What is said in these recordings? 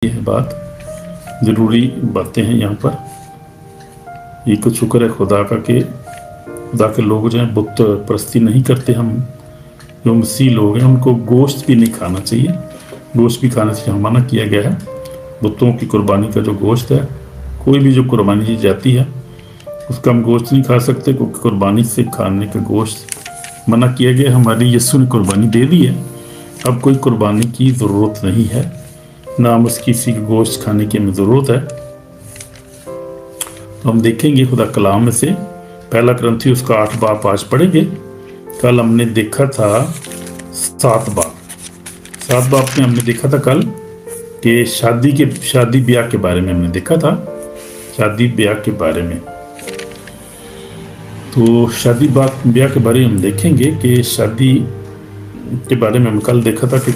ये है बात, ज़रूरी बातें हैं यहाँ पर। ये कुछ शुक्र है खुदा का कि खुदा के लोग जो हैं बुत परस्ती नहीं करते। हम जो मसीह लोग हैं उनको गोश्त भी नहीं खाना चाहिए, गोश्त भी खाने से मना किया गया है। बुतों की कुर्बानी का जो गोश्त है, कोई भी जो कुर्बानी की जाती है उसका हम गोश्त नहीं खा सकते, क्योंकि कुर्बानी से खाने का गोश्त मना किया गया। हमारी यीशु ने कुर्बानी दे दी है, अब कोई कुर्बानी की ज़रूरत नहीं है, ना हम उसकी किसी का गोश्त खाने की हमें ज़रूरत है। तो हम देखेंगे खुदा कलाम में से पहला क्रंथी उसका 8 बाब आज पढ़ेंगे। कल हमने देखा था 7 बाब में हमने देखा था कल कि शादी ब्याह के बारे में हमने देखा था, शादी ब्याह के बारे में। तो शादी ब्याह के बारे में हम देखेंगे कि शादी के बारे में हम कल देखा था कि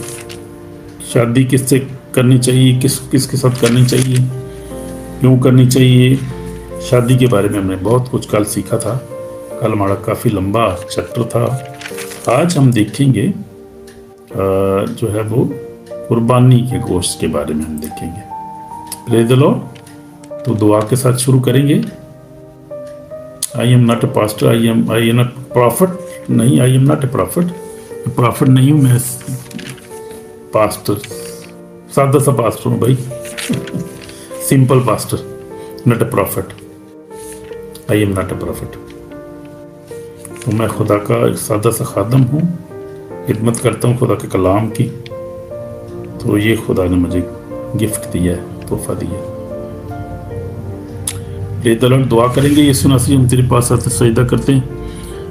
शादी किससे करनी चाहिए, किसके साथ करनी चाहिए, क्यों करनी चाहिए। शादी के बारे में हमने बहुत कुछ कल सीखा था। कल हमारा काफ़ी लंबा चैप्टर था। आज हम देखेंगे जो है वो कुर्बानी के गोश्त के बारे में हम देखेंगे। Praise the lord. तो दुआ के साथ शुरू करेंगे। I am not a pastor, I am not prophet, नहीं, I am not a prophet नहीं हूँ मैं, पास्टर, सादा सा पास्टर हूँ भाई simple pastor, not a prophet, I am not a prophet. तो मैं खुदा का एक सादा सा खादम हूँ, खिदमत करता हूँ खुदा के कलाम की। तो ये खुदा ने मुझे गिफ्ट दिया है, तोहफा दिया है। दुआ करेंगे। यीशु मसीह हम तेरे पास आते सजदा करते हैं,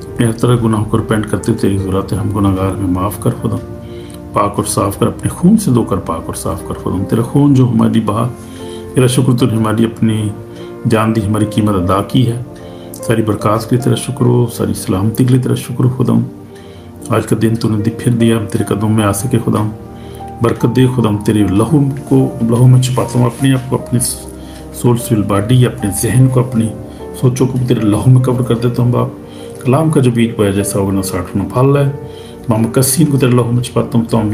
अपने हर तरह गुनाहों को रिपेंट करते, तेरी ज़रूरत है, हम गुनाहगार में माफ़ कर खुदा, पाक और साफ़ कर, अपने खून से धोकर पाक और साफ़ कर खुदा। तेरा खून जो हमारी बहा, तेरा शुक्र तूने हमारी अपनी जान दी, हमारी कीमत अदा की है। सारी बरकत के लिए तेरा शुक्र हो, सारी सलामती के लिए तेरा शुक्र खुदा। आज का दिन तूने फिर दिया, हम तेरे कदमों में आ सके खुदा। बरकत दे खुदा, तेरे लहू में छुपाता हूँ अपने आप को, अपनी सोल सिल बॉडी, अपने जहन को, अपनी सोचों को तेरे लहू में कवर कर देता हूँ बाप। कलाम का जो बीज बोया जैसा होगा ना 60 में फल है। मकसीन को तेरे लहू में छुपाता हूँ, तो हम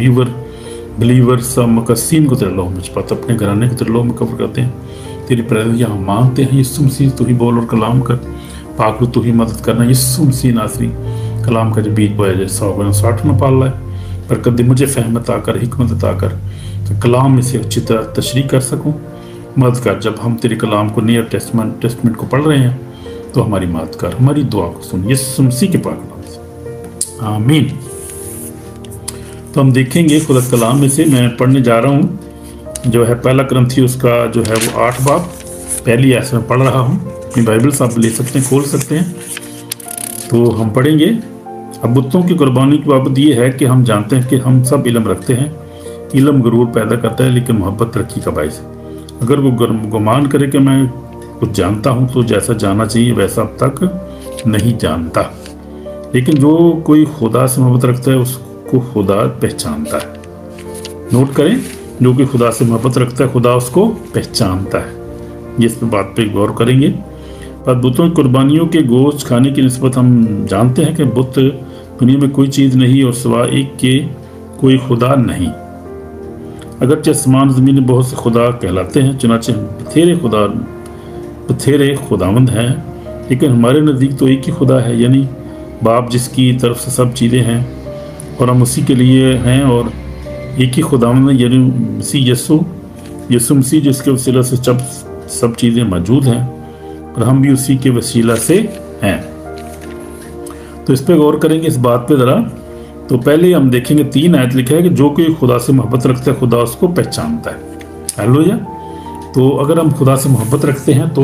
बिलीवर सब मकसीन को तेरे लहू में छुपाता, अपने घराने को तेरे लहू में कवर करते हैं। तेरी प्रेज़ेंस यहाँ मांगते हैं। यीशु मसीह तू ही बोल और कलाम कर, पाक तू ही मदद करना। यीशु मसीह नासरी, कलाम का जो बीज बोया जैसा होगा ना 60 में फल है। बरकत दे मुझे फहमत आकर, हिकमत अता कर, तो कलाम में से अच्छी तरह तशरीह कर सकूँ। मदद कर, जब हम तेरे कलाम को नियर टेस्टमेंट को पढ़ रहे हैं तो हमारी मदद कर, हमारी दुआ को सुन, यीशु मसीह के पाक नाम से, आमीन। तो हम देखेंगे खुदा कलाम में से मैं पढ़ने जा रहा हूँ जो है पहला क्रंथी उसका जो है वो 8 बाब पहली आयत में पढ़ रहा हूँ। अपनी बाइबल से आप ले सकते हैं, खोल सकते हैं। तो हम पढ़ेंगे। अब बुतों की कुर्बानी की बाबत ये है कि हम जानते हैं कि हम सब इल्म रखते हैं। इल्म गुरूर पैदा करता है, लेकिन मोहब्बत तरक्की का बाइस है। अगर वो गुमान करे कि मैं कुछ जानता हूँ, तो जैसा जानना चाहिए वैसा अब तक नहीं जानता। लेकिन जो कोई खुदा से मोहब्बत रखता है उसको खुदा पहचानता है। नोट करें, जो कोई खुदा से मोहब्बत रखता है खुदा उसको पहचानता है। ये इस बात पे गौर करेंगे। पर बुतों की कुर्बानियों के गोश्त खाने की निस्बत हम जानते हैं कि बुत दुनिया में कोई चीज़ नहीं और सिवा एक के कोई खुदा नहीं। अगरचे आसमान ज़मीन में बहुत से खुदा कहलाते हैं, चुनाचे बथेरे खुदावंद हैं, लेकिन हमारे नज़दीक तो एक ही खुदा है, यानी बाप, जिसकी तरफ से सब चीज़ें हैं और हम उसी के लिए हैं। और एक ही खुदावंद है, यानी मसीह यीशु मसीह, जिसके वसीला से सब चीज़ें मौजूद हैं और हम भी उसी के वसीला से हैं। तो इस पर गौर करेंगे, इस बात पे ज़रा। तो पहले हम देखेंगे 3 आयत लिखा है कि जो कोई खुदा से मोहब्बत रखता है खुदा उसको पहचानता है। हालेलुया। तो अगर हम खुदा से मोहब्बत रखते हैं तो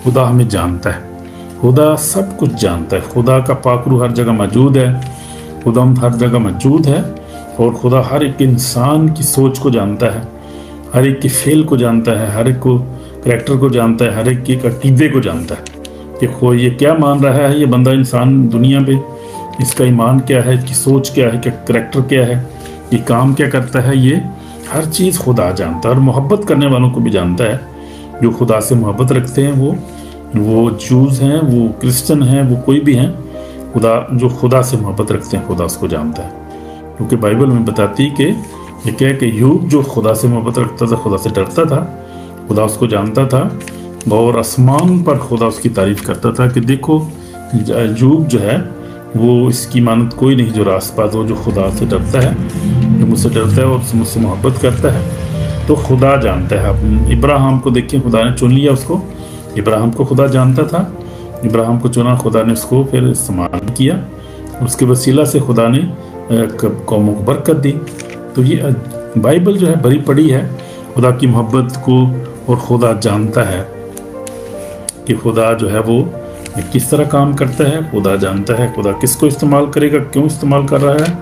खुदा हमें जानता है। खुदा सब कुछ जानता है। खुदा का पाकरू हर जगह मौजूद है, खुदा हर जगह मौजूद है। और खुदा हर एक इंसान की सोच को जानता है, हर एक के फेल को जानता है, हर एक को करैक्टर को जानता है, हर एक के अकीदे को जानता है कि ये क्या मान रहा है, ये बंदा इंसान दुनिया पे, इसका ईमान क्या है, इसकी सोच क्या है, क्या करैक्टर क्या है, ये काम क्या करता है, ये हर चीज़ खुदा जानता है। और मोहब्बत करने वालों को भी जानता है। जो खुदा से मोहब्बत रखते हैं वो जूस हैं, वो क्रिश्चियन हैं, वो कोई भी हैं, जो खुदा से मोहब्बत रखते हैं खुदा उसको जानता है। क्योंकि बाइबल में बताती है कि یہ کیا کہ ایوب جو خدا سے محبت رکھتا تھا، خدا سے ڈرتا تھا، خدا اس کو جانتا تھا، اور آسمان پر خدا اس کی تعریف کرتا تھا کہ دیکھو ایوب جو ہے وہ اس کی مانند کوئی نہیں جو راست باز ہو، جو خدا سے ڈرتا ہے، جو مجھ سے ڈرتا ہے اور مجھ سے محبت کرتا ہے، تو خدا جانتا ہے۔ ابراہیم کو دیکھیں، خدا نے چن لیا اس کو، ابراہیم کو خدا جانتا تھا، ابراہیم کو چنا، خدا نے اس کو پھر استعمال کیا، اس کے وسیلہ سے خدا نے قوموں کو برکت دی۔ تو یہ بائبل جو ہے بھری پڑی ہے خدا کی محبت کو، اور خدا جانتا ہے کہ خدا جو ہے وہ کس طرح کام کرتا ہے، خدا جانتا ہے خدا کس کو استعمال کرے گا، کیوں استعمال کر رہا ہے۔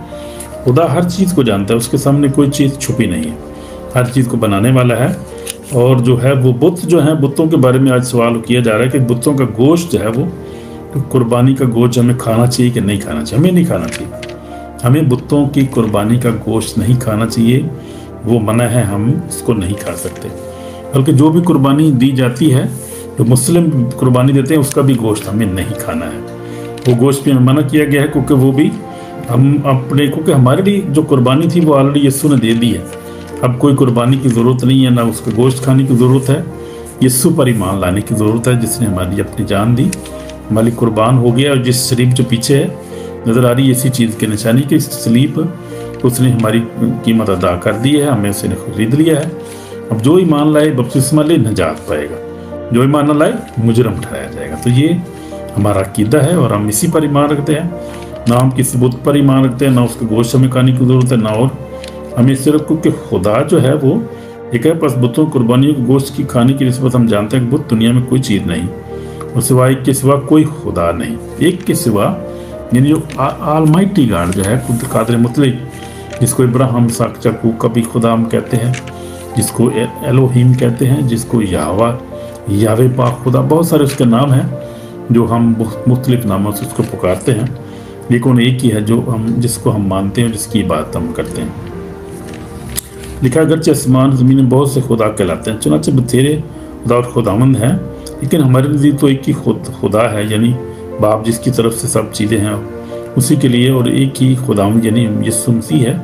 خدا ہر چیز کو جانتا ہے، اس کے سامنے کوئی چیز چھپی نہیں ہے، ہر چیز کو بنانے والا ہے۔ اور جو ہے وہ بت جو ہیں، بتوں کے بارے میں آج سوال کیا جا رہا ہے کہ بتوں کا گوشت جو ہے وہ قربانی کا گوشت ہمیں کھانا چاہیے کہ نہیں کھانا چاہیے؟ ہمیں نہیں کھانا چاہیے، ہمیں بتوں کی قربانی کا گوشت نہیں کھانا چاہیے، وہ منع ہے، ہم اس کو نہیں کھا سکتے۔ بلکہ جو بھی قربانی دی جاتی ہے، جو مسلم قربانی دیتے ہیں، اس کا بھی گوشت ہمیں نہیں کھانا ہے، وہ گوشت بھی ہمیں منع کیا گیا ہے، کیونکہ وہ بھی کیونکہ ہمارے لیے جو قربانی تھی وہ آلریڈی یسوع نے دے دی ہے، اب کوئی قربانی کی ضرورت نہیں ہے، نہ اس کا گوشت کھانے کی ضرورت ہے، یسوع پر ایمان لانے کی ضرورت ہے، جس نے ہمارے لیے اپنی جان دی، ہمارے لیے قربان ہو گیا۔ اور جس سلیب جو پیچھے ہے نظر آ رہی ہے، اسی چیز کی نشانی کہ اس سلیب اس نے ہماری قیمت ادا کر دی ہے، ہمیں اسے خرید لیا ہے۔ اب جو ایمان لائے بپتسمہ لے نجات پائے گا، جو ایمان نہ لائے مجرم ٹھہرایا جائے گا۔ تو یہ ہمارا عقیدہ ہے، اور ہم اسی پر ایمان رکھتے ہیں، نہ ہم کسی بت پر ایمان رکھتے ہیں، نہ اس کے گوشت ہمیں کھانے کی ضرورت ہے، نہ اور ہمیں صرف کیونکہ خدا جو ہے وہ ایک ہے، بس بتوں قربانیوں کے گوشت کی کھانے کی نسبت ہم جانتے ہیں کہ بت دنیا میں کوئی چیز نہیں، اور سوائے ایک کے سوا کوئی خدا نہیں، ایک کے سوا، یعنی جو آلمائٹی گاڈ جو ہے، قادر مطلق، جس کو ابراہیم اسحاق یعقوب کا بھی خدا ہم کہتے ہیں، جس کو الوہیم کہتے ہیں، جس کو یاوے پاک خدا، بہت سارے اس کے نام ہیں جو ہم مختلف ناموں سے اس کو پکارتے ہیں، لیکن ایک ہی ہے جو جس کو ہم مانتے ہیں، جس کی عبادت ہم کرتے ہیں۔ لکھا اگرچہ آسمان زمین میں بہت سے خدا کہلاتے ہیں، چنانچہ بتھیرے خدا اور خداوند ہیں، لیکن ہمارے نزدیک تو ایک ہی خدا ہے، یعنی باپ، جس کی طرف سے سب چیزیں ہیں اسی کے لیے، اور ایک ہی خداوند یعنی یسوع مسیح ہے،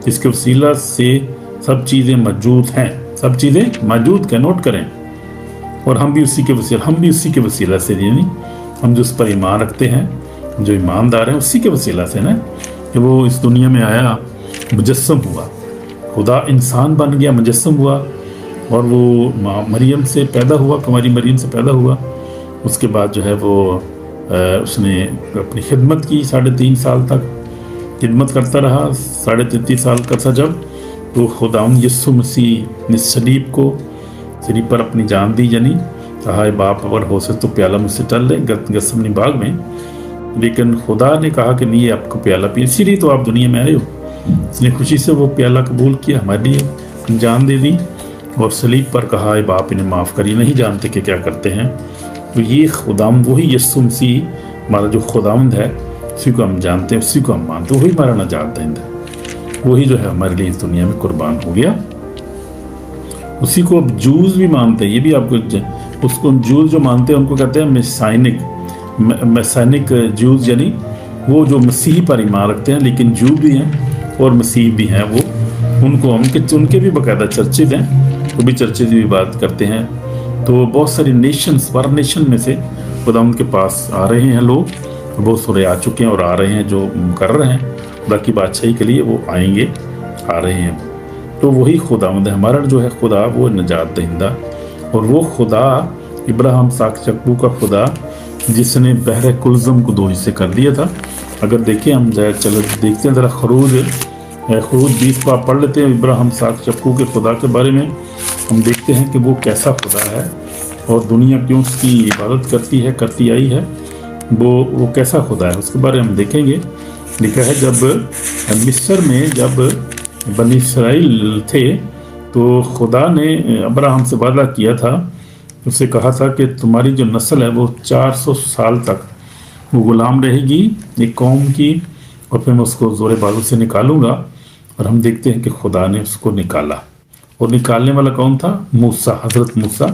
جس کے وسیلہ سے سب چیزیں موجود ہیں، سب چیزیں موجود ہیں، نوٹ کریں، اور ہم بھی اسی کے وسیلہ سے، یعنی ہم جو اس پر ایمان رکھتے ہیں، جو ایماندار ہیں، اسی کے وسیلہ سے نا کہ وہ اس دنیا میں آیا، مجسم ہوا، خدا انسان بن گیا، مجسم ہوا، اور وہ مریم سے پیدا ہوا، کماری مریم سے پیدا ہوا۔ اس کے بعد جو ہے وہ اس نے اپنی خدمت کی، 3.5 سال تک خدمت کرتا رہا، 33.5 سال کا تھا جب، تو خداوند یسوع مسیح نے صلیب پر اپنی جان دی، یعنی کہا اے باپ اگر ہو سکے تو پیالہ مجھ سے ٹل لے، گتسمنی باغ میں، لیکن خدا نے کہا کہ نہیں، آپ کو پیالہ پی، اسی لیے تو آپ دنیا میں آئے ہو۔ اس نے خوشی سے وہ پیالہ قبول کیا، ہمارے لیے جان دے دی، اور صلیب پر کہا اے باپ انہیں معاف کر، یہ نہیں جانتے کہ کیا کرتے ہیں۔ تو یہ خداوند، وہی یسوع مسیح ہمارا جو خداوند ہے، اسی کو ہم جانتے ہیں، اسی کو ہم مانتے ہیں، وہی ہمارا نجات دہندہ ہے، وہی جو ہے ہمارے لیے اس دنیا میں قربان ہو گیا۔ اسی کو اب جوز بھی مانتے ہیں، یہ بھی آپ کو، اس کو جوز جو مانتے ہیں ان کو کہتے ہیں میسینک جوز، یعنی وہ جو مسیح پر ایمان رکھتے ہیں، لیکن جو بھی ہیں اور مسیح بھی ہیں، وہ ان کو ان کے بھی باقاعدہ چرچز ہیں، وہ بھی چرچز کی بات کرتے ہیں۔ تو بہت ساری ورلڈ نیشن میں سے خدا ان کے پاس آ رہے ہیں لوگ، بہت سارے آ چکے ہیں اور آ رہے ہیں، جو مقرر ہیں خدا کی بادشاہی کے لیے، وہ آئیں گے، آ رہے ہیں۔ تو وہی خداوند ہے ہمارا جو ہے خدا، وہ نجات دہندہ، اور وہ خدا ابراہیم اسحاق یعقوب کا خدا جس نے بحر کلزم کو 2 حصے کر دیا تھا۔ اگر دیکھیں ہم چلو دیکھتے ہیں ذرا خروج 20 کو آپ پڑھ لیتے ہیں، ابراہیم اسحاق یعقوب کے خدا کے بارے میں ہم دیکھتے ہیں کہ وہ کیسا خدا ہے، اور دنیا کیوں اس کی عبادت کرتی آئی ہے، وہ کیسا خدا ہے، اس کے بارے میں ہم دیکھیں گے۔ لکھا ہے جب مصر میں جب بنی اسرائیل تھے تو خدا نے ابراہیم سے وعدہ کیا تھا، اسے کہا تھا کہ تمہاری جو نسل ہے وہ 400 سال تک وہ غلام رہے گی ایک قوم کی، اور پھر میں اس کو زور بازو سے نکالوں گا۔ اور ہم دیکھتے ہیں کہ خدا نے اس کو نکالا، اور نکالنے والا کون تھا؟ موسیٰ، حضرت موسیٰ،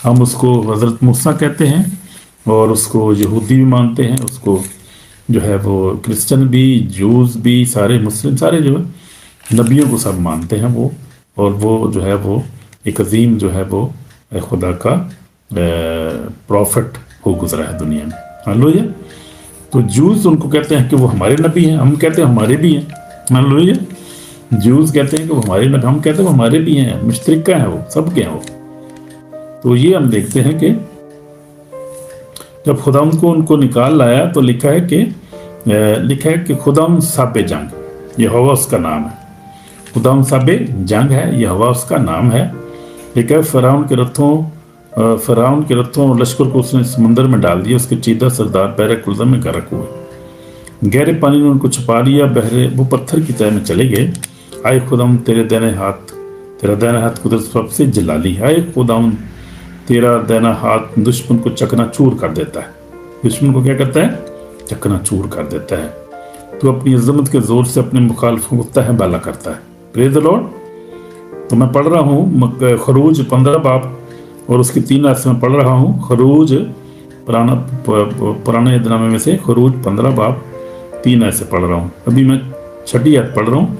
ہم اس کو حضرت موسیٰ کہتے ہیں، اور اس کو یہودی بھی مانتے ہیں، اس کو جو ہے وہ کرسچن بھی، جوز بھی، سارے مسلم، سارے جو ہے نبیوں کو سب مانتے ہیں وہ، اور وہ جو ہے وہ ایک عظیم جو ہے وہ خدا کا پروفٹ ہو گزرا ہے دنیا میں. ہاللویا. تو جوز ان کو کہتے ہیں کہ وہ ہمارے نبی ہیں، ہم کہتے ہیں ہمارے بھی ہیں. ہاللویا. جوز کہتے ہیں کہ وہ ہمارے نبی، ہم کہتے ہیں وہ ہمارے بھی ہیں، مشترکہ ہیں، وہ سب کے ہیں وہ. تو یہ ہم دیکھتے ہیں کہ جب خداوند کو ان کو نکال لایا تو لکھا ہے کہ خداوند صاحب جنگ، یہوہ اس کا نام ہے. خداوند صاحب جنگ ہے، یہوہ اس کا نام ہے. لکھا ہے فرعون کے رتھوں اور لشکر کو اس نے سمندر میں ڈال دیا، اس کے چیدہ سردار بحر کلزم میں غرق ہوئے. گہرے پانی نے ان کو چھپا لیا، وہ پتھر کی تہہ میں چلے گئے. آئے خداوند تیرا دائنا ہاتھ قدرت سب سے جلالی ہے. آئے خداوند تیرا دائنا ہاتھ دشمن کو چکنا چور کر دیتا ہے. دشمن کو کیا کرتا ہے؟ چکنا چور کر دیتا ہے. تو اپنی عظمت کے زور سے اپنے مخالفوں کو تہہ بالا کرتا ہے. پریز دی لارڈ. تو میں پڑھ رہا ہوں خروج 15 باب اور اس کی 3 آیت سے میں پڑھ رہا ہوں. خروج پرانے عہد نامے میں سے خروج 15 باب 3 آیت سے پڑھ رہا ہوں. ابھی میں 6 آیت پڑھ رہا ہوں.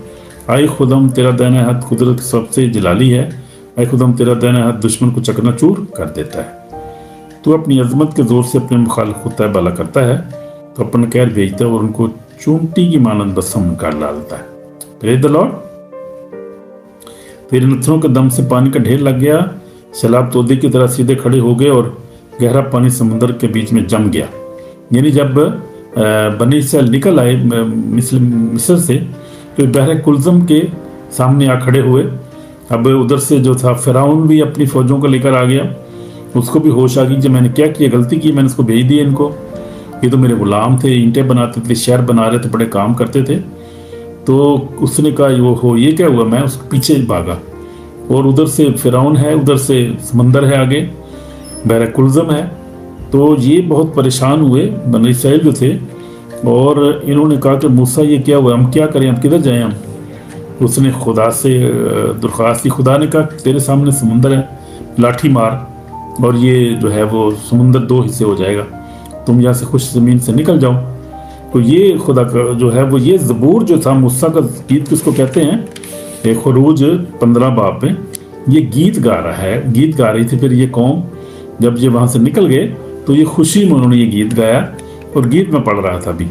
آئے خداوند تیرا دائنا ہاتھ قدرت سب سے جلالی ہے. اے خداوند تیرا دائنا ہاتھ دشمن کو چکنا چور کر دیتا ہے. تو اپنی عظمت کے زور سے اپنے مخالف کو تہہ بالا کرتا ہے، تو اپنا قہر بھیجتا ہے اور ان کو چونٹی کی مانند بسم کر ڈالتا ہے. پریز دی لارڈ. تیرے نتھنوں کے دم سے پانی کا ڈھیر لگ گیا، سیلاب تودے کی طرح سیدھے کھڑے ہو گئے اور گہرا پانی سمندر کے بیچ میں جم گیا. یعنی جب بنی اسرائیل نکل آئے مصر سے تو بحر کلزم کے سامنے آ کھڑے ہوئے. اب ادھر سے جو تھا فرعون بھی اپنی فوجوں کو لے کر آ گیا. اس کو بھی ہوش آ گئی کہ میں نے کیا کیا، غلطی کی، میں نے اس کو بھیج دیا. ان کو یہ تو میرے غلام تھے، اینٹیں بناتے تھے، شہر بنا رہے تھے، بڑے کام کرتے تھے. تو اس نے کہا یہ کیا ہوا؟ میں اس کے پیچھے بھاگا اور ادھر سے فرعون ہے، ادھر سے سمندر ہے، آگے بحر کلزم ہے. تو یہ بہت پریشان ہوئے بنی اسرائیل جو تھے، اور انہوں نے کہا کہ موسیٰ یہ کیا ہوا، ہم کیا کریں، ہم کدھر جائیں ہم؟ اس نے خدا سے درخواست کی. خدا نے کہا تیرے سامنے سمندر ہے، لاٹھی مار اور یہ جو ہے وہ سمندر 2 حصے ہو جائے گا، تم یہاں سے خوش زمین سے نکل جاؤ. تو یہ خدا کا جو ہے وہ یہ زبور جو تھا، موسیٰ کا گیت کس کو کہتے ہیں؟ خروج 15 باب میں یہ گیت گا رہی تھی. پھر یہ قوم جب یہ وہاں سے نکل گئے تو یہ خوشی میں انہوں نے یہ گیت گایا، اور گیت میں پڑھ رہا تھا ابھی.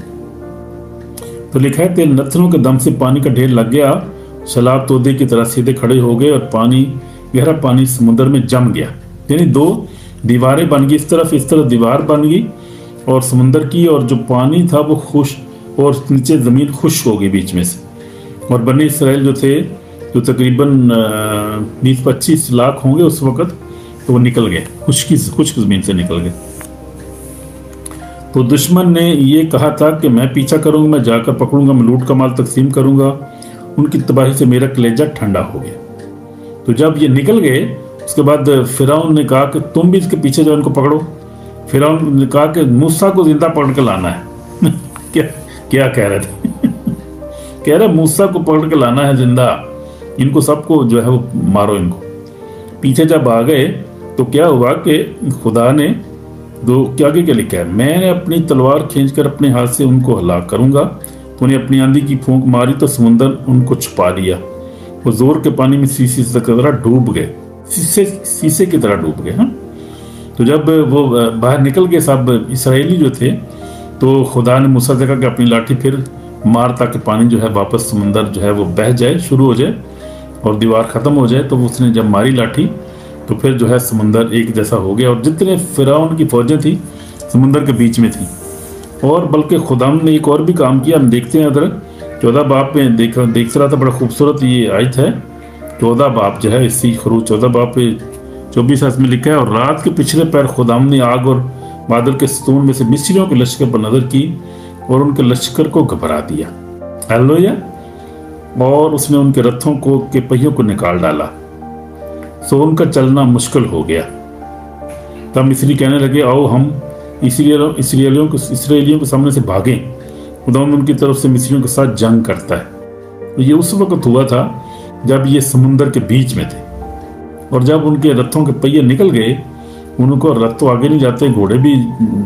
تو لکھا ہے تیرے نتھنوں کے دم سے پانی کا ڈھیر لگ گیا، سیلاب تودے کی طرح سیدھے کھڑے ہو گئے اور گہرا پانی سمندر میں جم گیا. یعنی 2 دیواریں بن گئی، اس طرف دیوار بن گئی اور سمندر کی، اور جو پانی تھا وہ خوش، اور نیچے زمین خشک ہو گئی بیچ میں سے. اور بنی اسرائیل جو تھے، جو تقریباً 20-25 لاکھ ہوں گے اس وقت، تو وہ نکل گئے، خشک زمین سے نکل گئے. تو دشمن نے یہ کہا تھا کہ میں پیچھا کروں گا، میں جا کر پکڑوں گا، میں لوٹ کا مال تقسیم کروں گا. ان کی تباہی سے میرا کلیجہ ٹھنڈا ہو گیا. تو جب یہ نکل گئے اس کے بعد فرعون نے کہا کہ تم بھی اس کے پیچھے جاؤ، ان کو پکڑو. فرعون نے کہا کہ موسیٰ کو زندہ پکڑ کے لانا ہے. کیا کہہ رہے تھے؟ کہہ رہے موسیٰ کو پکڑ کے لانا ہے زندہ، ان کو سب کو جو ہے وہ مارو. ان کو پیچھے جب آ گئے تو کیا ہوا کہ خدا نے کیا لکھا ہے، میں نے اپنی تلوار کھینچ کر اپنے ہاتھ سے ان کو ہلاک کروں گا. تو انہیں اپنی آندھی کی پھونک ماری تو سمندر ان کو چھپا لیا. وہ زور کے پانی میں سیسے کی طرح ڈوب گئے. سیسے کی طرح ڈوب گئے. تو جب وہ باہر نکل گئے سب اسرائیلی جو تھے، تو خدا نے موسیٰ سے کہا کہ اپنی لاٹھی پھر مار تاکہ پانی جو ہے واپس سمندر جو ہے وہ بہہ جائے، شروع ہو جائے اور دیوار ختم ہو جائے. تو اس نے جب ماری لاٹھی تو پھر جو ہے سمندر ایک جیسا ہو گیا، اور جتنے فرعون کی فوجیں تھیں سمندر کے بیچ میں تھیں. اور بلکہ خدا نے ایک اور بھی کام کیا، ہم دیکھتے ہیں ادھر 14 باب میں دیکھ رہا تھا، بڑا خوبصورت یہ آیت ہے. 14 باب جو ہے اسی خروج 14 باب پہ 24 آیت میں لکھا ہے، اور رات کے پچھلے پہر خدا نے آگ اور بادل کے ستون میں سے مصریوں کے لشکر پر نظر کی اور ان کے لشکر کو گھبرا دیا. ہاللویا. اور اس نے ان کے رتھوں کے پہیوں کو نکال ڈالا، سو ان کا چلنا مشکل ہو گیا. تب مصری کہنے لگے آؤ ہم اسرائیلیوں کے سامنے سے بھاگیں، خدا ان کی طرف سے مصریوں کے ساتھ جنگ کرتا ہے. تو یہ اس وقت ہوا تھا جب یہ سمندر کے بیچ میں تھے، اور جب ان کے رتھوں کے پہیے نکل گئے، ان کو رتھ تو آگے نہیں جاتے، گھوڑے بھی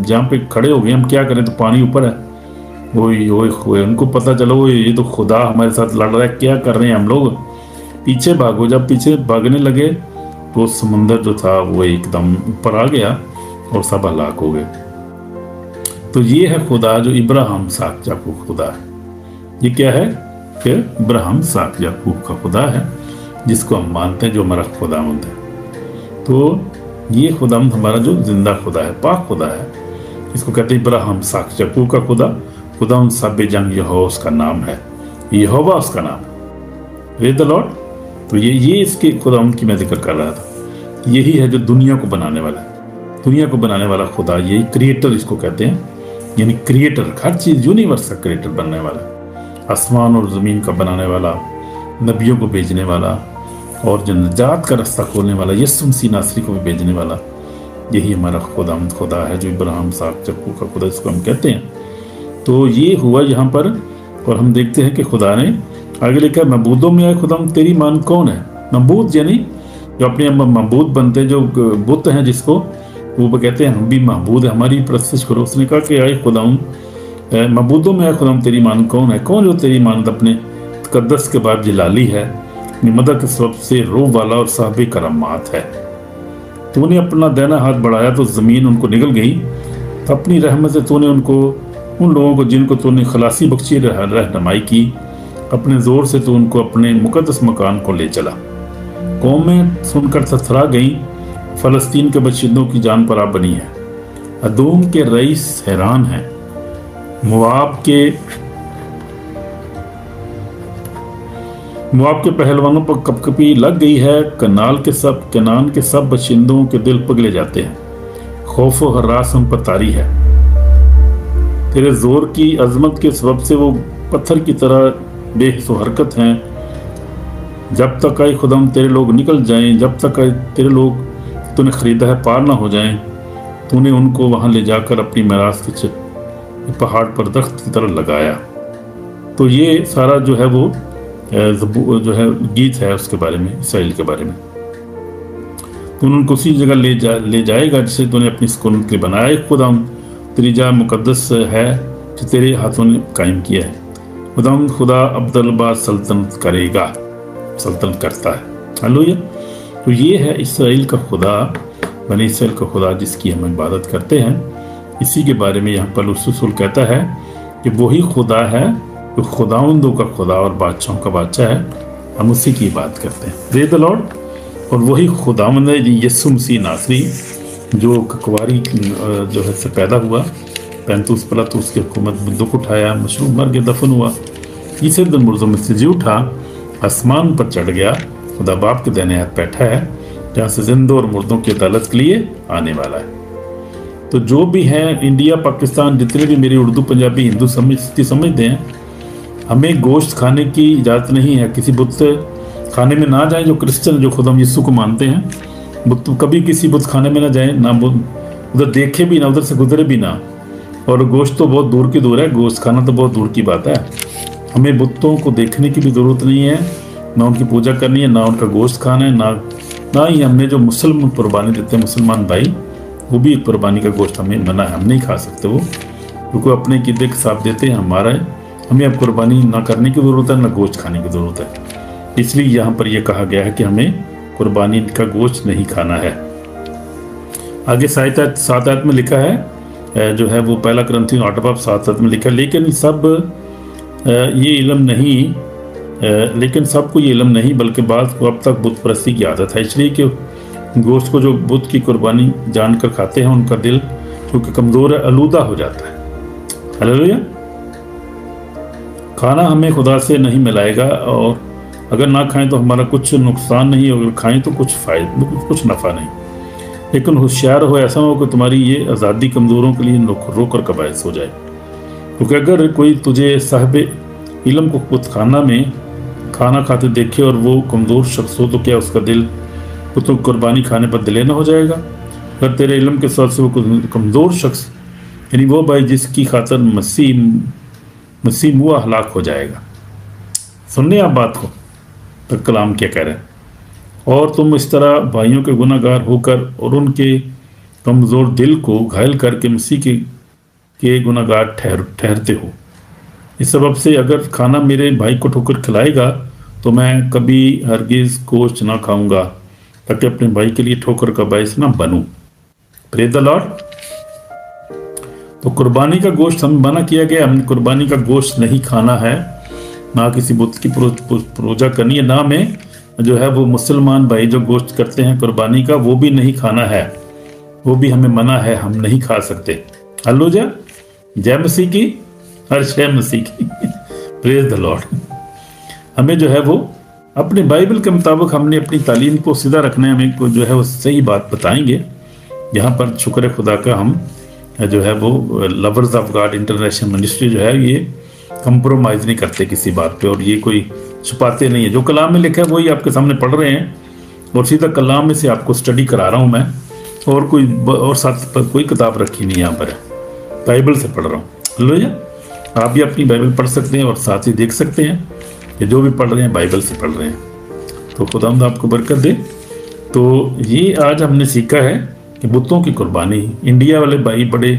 جہاں پہ کھڑے ہو گئے، ہم کیا کریں، تو پانی اوپر ہے. वही वही उनको पता चला वो ये तो खुदा हमारे साथ लड़ रहा है, क्या कर रहे हैं हम लोग, पीछे भागो। जब पीछे भागने लगे तो समुंदर जो था वो एकदम ऊपर आ गया और सब हलाक हो गए। तो ये है खुदा जो इब्राहिम साक याकूब खुदा है। ये क्या है कि इब्राहिम साक याकूब का खुदा है, जिसको हम मानते हैं, जो हमारा खुदावंद है। तो ये खुदावंद हमारा जो जिंदा खुदा है, पाक खुदा है, इसको कहते हैं इब्राहिम साक याकूब का खुदा। खुदावंद साबे जंग यहोवा उसका नाम है, यहोवा उसका नाम है। Praise the lord. तो ये इसके खुदावंद की मैं जिक्र कर रहा था। यही है जो दुनिया को बनाने वाला है, दुनिया को बनाने वाला खुदा, यही क्रिएटर इसको कहते हैं, यानी क्रिएटर, हर चीज यूनिवर्स का क्रिएटर बनने वाला, आसमान और जमीन का बनाने वाला, नबियों को भेजने वाला और जो निजात का रास्ता खोलने वाला, यीशु मसीह नासरी को भी भेजने वाला, यही हमारा खुदावंद खुदा है, जो इब्राहिम साक याकूब का खुदा इसको हम कहते हैं। तो ये हुआ यहाँ पर। और हम देखते हैं कि खुदा ने आगे लिखा, मबूदों में आए खुदावंद तेरी मान कौन है। मबूद यानी जो अपने मबूद बनते हैं, जो बुत हैं, जिसको वो कहते हैं हम भी महबूद है, हमारी परस्तिश करो। उसने कहा कि आए खुदावंद मबूदों में आए खुदावंद तेरी मान कौन है, कौन जो तेरी मानद अपने तकद्दस के बाद जलाली है, मदद के सबसे रूह वाला और साहब करमात है। तूने अपना दाहिना हाथ बढ़ाया तो ज़मीन उनको निगल गई, तो अपनी रहमत से तूने उनको, उन लोगों को जिनको तूने खलासी बख्शी रहनुमाई की, अपने ज़ोर से तू उनको अपने मुकद्दस मकान को ले चला। कौमें सुनकर थरथरा गई, फ़लस्तीन के बशिंदों की जान पर आ बनी है। अदोम के रईस हैरान हैं, मुआब के पहलवानों पर कपकपी लग गई है। कनान के सब बशिंदों के दिल पगले जाते हैं, खौफ व हरास उन पर तारी है। तेरे जोर की अजमत के सबब से वो पत्थर की तरह बेहिस हरकत हैं। जब तक आए खुदाम तेरे लोग निकल जाएं, जब तक आए तेरे लोग तूने खरीदा है पार ना हो जाएं, तूने उनको वहां ले जाकर अपनी मिरास के पहाड़ पर दरख्त की तरह लगाया। तो ये सारा जो है वो जो है गीत है उसके बारे में, इसराइल के बारे में। तूने उनको उसी जगह ले जाएगा जिसे तूने अपनी सुकून के लिए बनाया। खुदाम तेरी जा मुकद्दस है जो तेरे हाथों ने कायम किया है। खुदाम खुदा अब्दुल सल्तनत करेगा, सल्तनत करता है। हालेलुया। तो ये है इसराइल का खुदा, बनी इसराइल का खुदा, जिसकी हम इबादत करते हैं। इसी के बारे में यहाँ पर रसूल कहता है कि वही खुदा है जो खुदावंदों का खुदा और बादशाहों का बादशाह है, हम उसी की बात करते हैं। Praise the Lord. और वही खुदावंद है यीशु मसीह नासरी, जो कुंवारी जो है से पैदा हुआ, 35 पिलातुस की हुकूमत में दुख उठाया, मशरूम मर गया, दफन हुआ, तीसरे दिन मुर्दों में से जी उठा, आसमान पर चढ़ गया, खुदा बाप के दाहिने हाथ बैठा है, जहाँ से जिंदों और मुर्दों की अदालत के लिए आने वाला है। तो जो भी हैं इंडिया पाकिस्तान, जितने भी मेरी उर्दू पंजाबी हिंदू समझते हैं, हमें गोश्त खाने की इजाज़त नहीं है। किसी बुत खाने में ना जाएं, जो क्रिश्चियन जो खुदा यीशु को मानते हैं, बुत कभी किसी बुत खाने में ना जाएं, ना उधर देखे भी ना, उधर से गुजरे भी ना। और गोश्त तो बहुत दूर की दूर है, गोश्त खाना तो बहुत दूर की बात है। हमें बुतों को देखने की भी ज़रूरत नहीं है, ना उनकी पूजा करनी है, ना उनका गोश्त खाना है, ना ही हमने जो मुसलमान कुर्बानी देते हैं मुसलमान भाई, वो भी एक कुर्बानी का गोश्त हमें मना है, हम नहीं खा सकते वो, क्योंकि अपने कीदे के साथ देते हैं हमारा है। हमें अब कुर्बानी ना करने की ज़रूरत है, ना गोश्त खाने की ज़रूरत है। इसलिए यहाँ पर यह कहा गया है कि हमें कुर्बानी का गोश्त नहीं खाना है। आगे 7 आयत में लिखा है, जो है वो पहला कुरिन्थियों 8 7 में लिखा है, लेकिन सबको ये इल्म नहीं, बल्कि बात को अब तक बुत परस्ती की आदत है, इसलिए कि गोश्त को जो बुत की कुर्बानी जानकर खाते हैं, उनका दिल क्योंकि कमज़ोर है, आलूदा हो जाता है। हालेलुया। खाना हमें खुदा से नहीं मिलाएगा, और अगर ना खाएं तो हमारा कुछ नुकसान नहीं, अगर खाएं तो कुछ फ़ायदा, कुछ नफ़ा नहीं। लेकिन होशियार हो, ऐसा हो कि तुम्हारी ये आज़ादी कमज़ोरों के लिए रोकर का बायस हो जाए। क्योंकि अगर कोई तुझे साहिब इल्म को बुतखाना में खाना खाते देखे और वो कमज़ोर शख्स हो, तो क्या उसका दिल बुतों की कुर्बानी खाने पर दिले ना हो जाएगा? अगर तेरे इल्म के साथ से वो कमज़ोर शख्स, यानी वो भाई जिसकी खातर मसीह मुआ हलाक हो जाएगा। सुनने आप बात को, तो कलाम क्या कह रहे हैं? और तुम इस तरह भाइयों के गुनाहगार होकर और उनके कमज़ोर दिल को घायल करके मसीह के गुनाहगार ठहरते हो। اس سبب سے اگر کھانا میرے بھائی کو ٹھوکر کھلائے گا تو میں کبھی ہرگز گوشت نہ کھاؤں گا تاکہ اپنے بھائی کے لیے ٹھوکر کا باعث نہ بنوں. پریز دی لارڈ. تو قربانی کا گوشت ہم منع کیا گیا. ہم نے قربانی کا گوشت نہیں کھانا ہے، نہ کسی بت کی پوجا کرنی ہے، نہ میں جو ہے وہ مسلمان بھائی جو گوشت کرتے ہیں قربانی کا وہ بھی نہیں کھانا ہے، وہ بھی ہمیں منع ہے، ہم نہیں کھا سکتے. ہللویا، جے مسیح کی، ہر شے مسیح کی. پریز دی لارڈ. ہمیں جو ہے وہ اپنے بائبل کے مطابق ہم نے اپنی تعلیم کو سیدھا رکھنا ہے. ہمیں کو جو ہے وہ صحیح بات بتائیں گے. یہاں پر شکر خدا کا ہم جو ہے وہ lovers of God international ministry جو ہے یہ کمپرومائز نہیں کرتے کسی بات پہ، اور یہ کوئی چھپاتے نہیں ہے. جو کلام میں لکھا ہے وہی آپ کے سامنے پڑھ رہے ہیں، اور سیدھا کلام میں سے آپ کو سٹڈی کرا رہا ہوں میں، اور اور ساتھ کوئی کتاب رکھی نہیں یہاں پر ہے، بائبل سے پڑھ رہا ہوں. ہلو، آپ بھی اپنی بائبل پڑھ سکتے ہیں اور ساتھ ہی دیکھ سکتے ہیں کہ جو بھی پڑھ رہے ہیں بائبل سے پڑھ رہے ہیں. تو خداوند آپ کو برکت دے. تو یہ آج ہم نے سیکھا ہے کہ بتوں کی قربانی. انڈیا والے بھائی بڑے،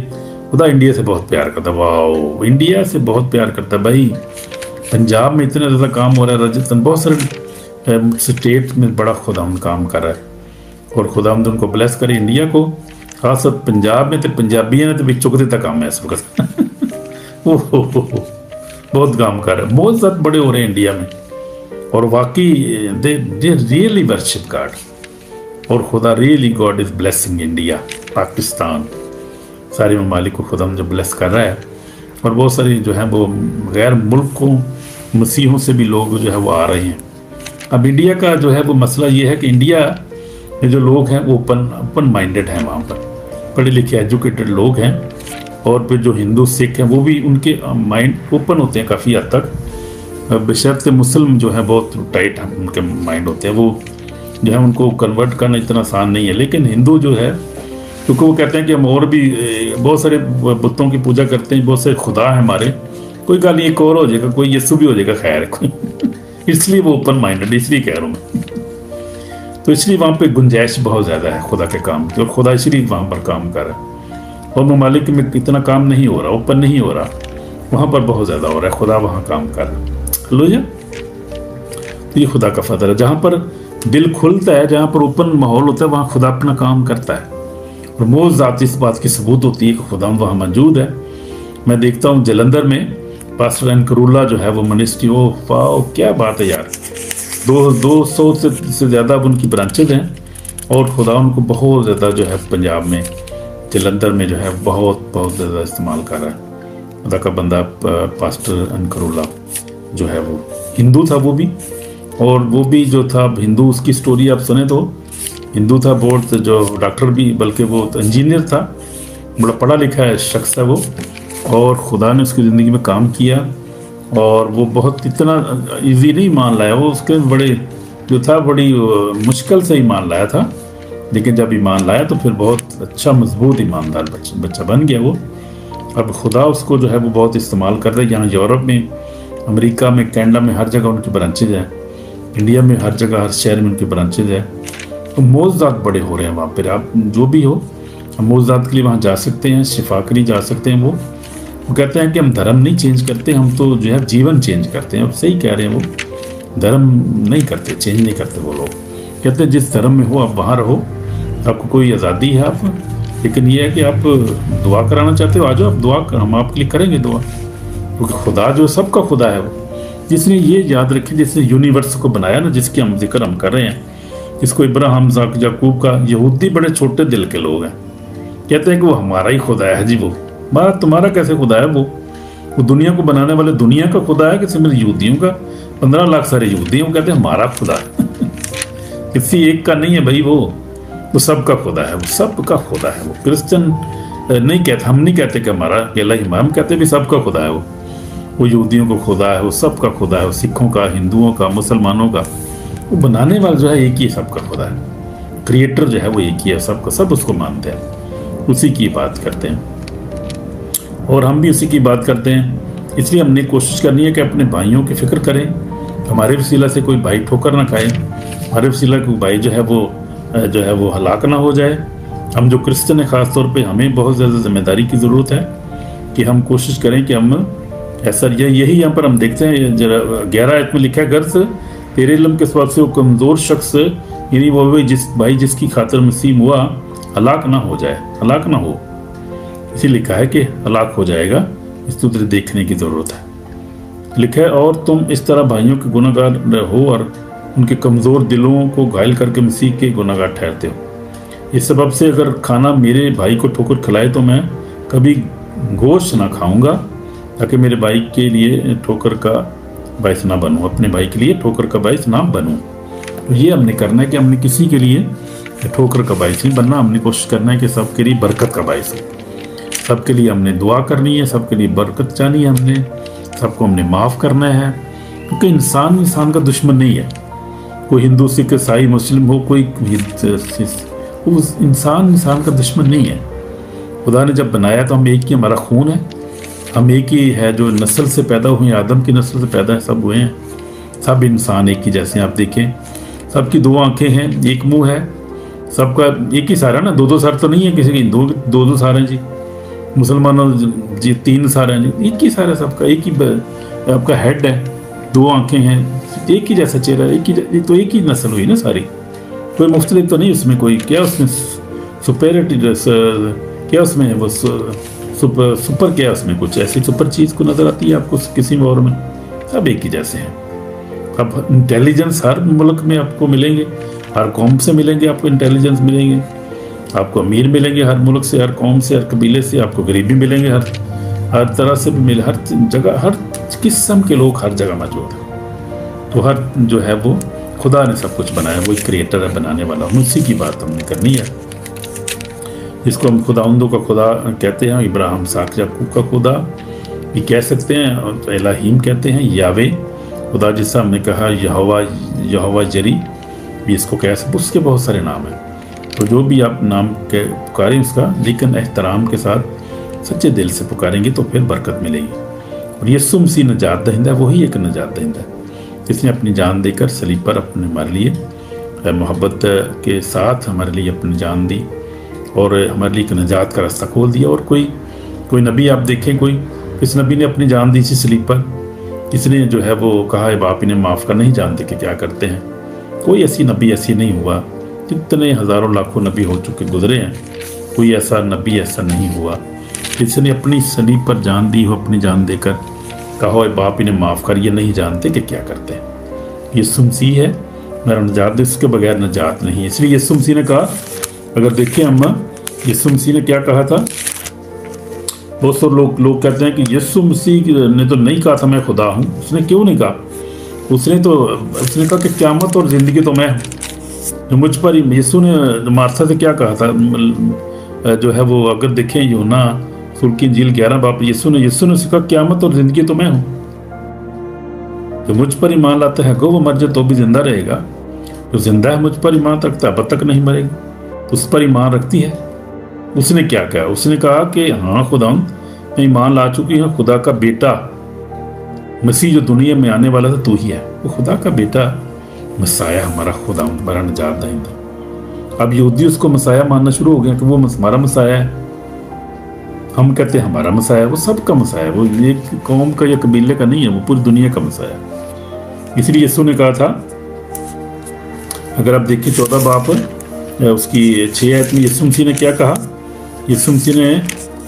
خدا انڈیا سے بہت پیار کرتا ہے. واو، انڈیا سے بہت پیار کرتا ہے بھائی. پنجاب میں اتنا زیادہ کام ہو رہا ہے، راجستھان، بہت سارے اسٹیٹ میں بڑا خداوند کام کر رہا ہے، اور خداوند ان کو بلیس کرے انڈیا کو. خاص طور پنجاب میں تو پنجابیاں نے تو بھی چکتے تک کام ہے اس وقت. بہت کام کر رہے ہیں، بہت زیادہ بڑے ہو رہے ہیں انڈیا میں، اور واقعی دے ریئلی ورشپ گاڈ. اور خدا really God is blessing India, Pakistan, سارے ممالک کو خدا جو بلیس کر رہا ہے. اور بہت ساری جو ہے وہ غیر ملکوں مسیحوں سے بھی لوگ جو ہے وہ آ رہے ہیں. اب انڈیا کا جو ہے وہ مسئلہ یہ ہے کہ انڈیا میں جو لوگ ہیں وہ اوپن مائنڈڈ ہیں، وہاں پر پڑھے لکھے ایجوکیٹڈ لوگ ہیں. اور پھر جو ہندو سکھ ہیں وہ بھی ان کے مائنڈ اوپن ہوتے ہیں کافی حد تک، بشرط مسلم جو ہے بہت ٹائٹ ان کے مائنڈ ہوتے ہیں. وہ جو ہے ان کو کنورٹ کرنا اتنا آسان نہیں ہے. لیکن ہندو جو ہے، کیونکہ وہ کہتے ہیں کہ ہم اور بھی بہت سارے بتوں کی پوجا کرتے ہیں، بہت سے خدا ہیں ہمارے، کوئی گل ایک اور ہو جائے گا، کوئی یسوع بھی ہو جائے گا، خیر کوئی. اس لیے وہ اوپن مائنڈڈ، اس لیے کہہ رہا ہوں میں. تو اس لیے وہاں پہ گنجائش بہت زیادہ ہے خدا کے کام کی، اور خدا اس لیے وہاں پر کام کر رہا ہے. اور ممالک میں اتنا کام نہیں ہو رہا، اوپن نہیں ہو رہا، وہاں پر بہت زیادہ ہو رہا ہے. خدا وہاں کام کر رہا ہے. ہلو جی. تو یہ خدا کا فضل ہے. جہاں پر دل کھلتا ہے، جہاں پر اوپن ماحول ہوتا ہے، وہاں خدا اپنا کام کرتا ہے. اور موز ذات اس بات کی ثبوت ہوتی ہے کہ خدا وہاں موجود ہے. میں دیکھتا ہوں جلندر میں پاسٹر انکرولا جو ہے وہ منسٹری، واو کیا بات ہے یار. 200 سے زیادہ اب ان کی برانچز ہیں، اور خدا ان کو بہت زیادہ جو ہے پنجاب میں جلندر میں جو ہے بہت زیادہ استعمال کر رہا ہے. خدا کا بندہ پاسٹر انکرولا جو ہے وہ ہندو تھا، وہ بھی، اور وہ بھی جو تھا ہندو، اس کی سٹوری آپ سنیں تو ہندو تھا، بہت جو ڈاکٹر بھی، بلکہ وہ انجینئر تھا، بڑا پڑھا لکھا ہے شخص ہے وہ. اور خدا نے اس کی زندگی میں کام کیا، اور وہ بہت اتنا ایزی نہیں ایمان لایا، وہ اس کے بڑے جو تھا بڑی مشکل سے ایمان لایا تھا. لیکن جب ایمان لایا تو پھر بہت اچھا مضبوط ایماندار بچہ بن گیا وہ. اب خدا اس کو جو ہے وہ بہت استعمال کر رہا ہے. یہاں یورپ میں، امریکہ میں، کینیڈا میں ہر جگہ ان کی برانچز ہیں، انڈیا میں ہر جگہ ہر شہر میں ان کی برانچز ہیں. تو موضوعات بڑے ہو رہے ہیں وہاں پہ. آپ جو بھی ہو، ہم موضوعات کے لیے وہاں جا سکتے ہیں، شفا کے لیے جا سکتے ہیں. وہ کہتے ہیں کہ ہم دھرم نہیں چینج کرتے، ہم تو جو ہے جیون چینج کرتے ہیں. اور صحیح کہہ رہے ہیں، وہ دھرم نہیں کرتے، چینج نہیں کرتے. وہ لوگ کہتے ہیں جس دھرم میں ہو آپ وہاں رہو، آپ کو کوئی آزادی ہے آپ. لیکن یہ ہے کہ آپ دعا کرانا چاہتے ہو، آ جاؤ آپ دعا ہم آپ کے لیے کریں گے دعا. کیونکہ خدا جو سب کا خدا ہے، وہ جس نے یہ یاد رکھی، جس نے یونیورس کو بنایا نا، جس کی ہم ذکر ہم کر رہے ہیں، اس کو ابراہیم، اسحاق، یعقوب کا. یہودی بڑے چھوٹے دل کے لوگ ہیں، کہتے ہیں کہ وہ ہمارا ہی خدا ہے. جی وہ بات تمہارا کیسے خدا ہے؟ وہ دنیا کو بنانے والے دنیا کا خدا ہے کہ صرف یہودیوں کا؟ 15 لاکھ سارے یہودی ہیں، وہ کہتے ہیں ہمارا خدا ہے. کسی ایک کا نہیں ہے بھائی، وہ سب کا خدا ہے، وہ سب کا خدا ہے. وہ کرسچن نہیں کہتے، ہم نہیں کہتے کہ ہمارا اکیلا ہی، ہم کہتے بھی سب کا خدا ہے. وہ یہودیوں کو خدا ہے، وہ سب کا خدا ہے، وہ سکھوں کا، ہندوؤں کا، مسلمانوں کا. وہ بنانے والا جو ہے ایک ہی سب کا خدا ہے. کریٹر جو ہے وہ ایک ہی ہے سب کا، سب اس کو مانتے ہیں، اسی کی بات کرتے ہیں. اور ہم بھی اسی کی بات کرتے ہیں. اس لیے ہم نے کوشش کرنی ہے کہ اپنے بھائیوں کی فکر کریں. ہمارے وسیلہ سے کوئی بھائی ٹھوکر نہ کھائے، ہمارے وسیلہ کوئی بھائی جو ہے وہ ہلاک نہ ہو جائے. ہم جو کرسچن ہیں خاص طور پہ، ہمیں بہت زیادہ ذمہ داری کی ضرورت ہے کہ ہم کوشش کریں کہ ہم ऐसा यही यहाँ पर हम देखते हैं 11 आयत में लिखा है, गर्ज तेरे इल्म के सबब से वो कमज़ोर शख्स, यानी वो भाई जिसकी खातिर मसीह हुआ, हलाक ना हो जाए, हलाक ना हो। इसी लिखा है कि हलाक हो जाएगा, इस तुझे देखने की ज़रूरत है। लिखा है और तुम इस तरह भाइयों के गुनाहगार हो और उनके कमज़ोर दिलों को घायल करके मसीह के गुनाहगार ठहरते हो। इस सबब से अगर खाना मेरे भाई को ठोकर खिलाए तो मैं कभी गोश्त ना खाऊंगा, ताकि मेरे भाई के लिए ठोकर का बायस ना बनूं, अपने भाई के लिए ठोकर का बायस ना बनूं। तो ये हमने करना है कि हमने किसी के लिए ठोकर का बायस नहीं बनना, हमने कोशिश करना है कि सबके लिए बरकत का बायस हो। सबके लिए हमने दुआ करनी है, सबके लिए बरकत चाहनी है, हमने सबको हमने माफ़ करना है, क्योंकि इंसान का दुश्मन नहीं है। कोई हिंदू, सिख, ईसाई, मुस्लिम हो, कोई उस इंसान का दुश्मन नहीं है। खुदा ने जब बनाया तो हम एक ही, हमारा खून है, हम एक ही है, जो नस्ल से पैदा हुए, आदम की नस्ल से पैदा है, सब हुए हैं, सब इंसान एक ही जैसे। आप देखें सबकी 2 आंखें हैं, एक मुंह है, सबका एक ही सारा ना, 2 सार तो नहीं है किसी की, 2 सार हैं जी। मुसलमानों जी 3 सार हैं जी, एक ही सारा सबका, एक ही आपका हेड है, 2 आंखें हैं, एक ही जैसा चेहरा, तो एक ही नस्ल हुई ना सारी, कोई मुख्तलिफ तो नहीं उसमें, कोई क्या उसमें सुपेरिटी, क्या उसमें है वो सुपर क्या उसमें कुछ ऐसी सुपर चीज़ को नज़र आती है आपको किसी और में? सब एक ही जैसे हैं। अब इंटेलिजेंस हर मुल्क में आपको मिलेंगे, हर कौम से मिलेंगे, आपको इंटेलिजेंस मिलेंगे, आपको अमीर मिलेंगे हर मुल्क से, हर कौम से, हर कबीले से, आपको गरीबी मिलेंगे, हर तरह से भी मिले, हर जगह हर किस्म के लोग हर जगह मौजूद हैं। तो हर जो है वो खुदा ने सब कुछ बनाया, वही क्रिएटर है, बनाने वाला, उसी की बात हमने करनी है। इसको हम खुदाउंदों का खुदा कहते हैं, इब्राहिम, इसहाक, याकूब का खुदा भी कह सकते हैं, और इलाहीम कहते हैं, यावे खुदा, जिससे हमने कहा यहोवा जरी भी इसको कह सकते, उसके बहुत सारे नाम हैं। तो जो भी आप नाम के पुकारें उसका, लेकिन एहतराम के साथ सच्चे दिल से पुकारेंगे तो फिर बरकत मिलेगी। और यीशु मसीह नजात दहिंदा, वही एक नजात दहिंदा है जिसने अपनी जान देकर सलीब पर अपने हमारे लिए मोहब्बत के साथ हमारे लिए अपनी जान दी और हमारे लिए एक नजात का रास्ता खोल दिया। और कोई नबी आप देखें, किस नबी ने अपनी जान दी थी सलीब पर? किसने जो है वो कहा है बाप इन्हें माफ़ कर, नहीं जानते कि क्या करते हैं? कोई ऐसी नबी ऐसी नहीं हुआ। कितने हज़ारों लाखों नबी हो चुके गुजरे हैं, कोई ऐसा नबी ऐसा नहीं हुआ जिसने अपनी सलीब पर जान दी हो, अपनी जान देकर कहा हो बाप इन्हें माफ़ कर, ये नहीं जानते कि क्या करते हैं। यीशु मसीह है मेरा नजात दे, उसके बगैर नजात नहीं है। इसलिए यीशु मसीह ने कहा, अगर देखें हम, यीशु मसीह ने क्या कहा था? बहुत से लोग कहते हैं कि यीशु मसीह ने तो नहीं कहा था मैं खुदा हूँ। उसने क्यों नहीं कहा? उसने कहा कि क़यामत और ज़िंदगी तो मैं हूँ, जो मुझ पर। यीशु ने मार्था से क्या कहा था? जो है वो अगर देखें यूहन्ना सूरह की इंजील 11 बाप, यीशु ने उससे कहा क़यामत और ज़िंदगी तो मैं हूँ, जो मुझ पर ईमान लाता है गो वो मर जाए तो भी जिंदा रहेगा, जो जिंदा है मुझ पर ईमान रखता है अब तक नहीं मरेगा, उस पर ईमान रखती है। उसने क्या कहा? उसने कहा कि हाँ खुदा मैं ईमान ला चुकी हूँ, खुदा का बेटा मसीह जो दुनिया में आने वाला था तू ही है, वो खुदा का बेटा मसाया, हमारा खुदा, हमारा निजात दहिंदा। अब यहूदी उसको मसाया मानना शुरू हो गया कि वो हमारा मसाया है। हम कहते हैं हमारा मसाया, वो सबका मसाया, वो एक कौम का या कबीले का नहीं है, वो पूरी दुनिया का मसाया। इसलिए यीशु ने कहा था, अगर आप देखिए 14 बाप उसकी 6 आयत में यीशु मसीह ने क्या कहा? यीशु मसीह ने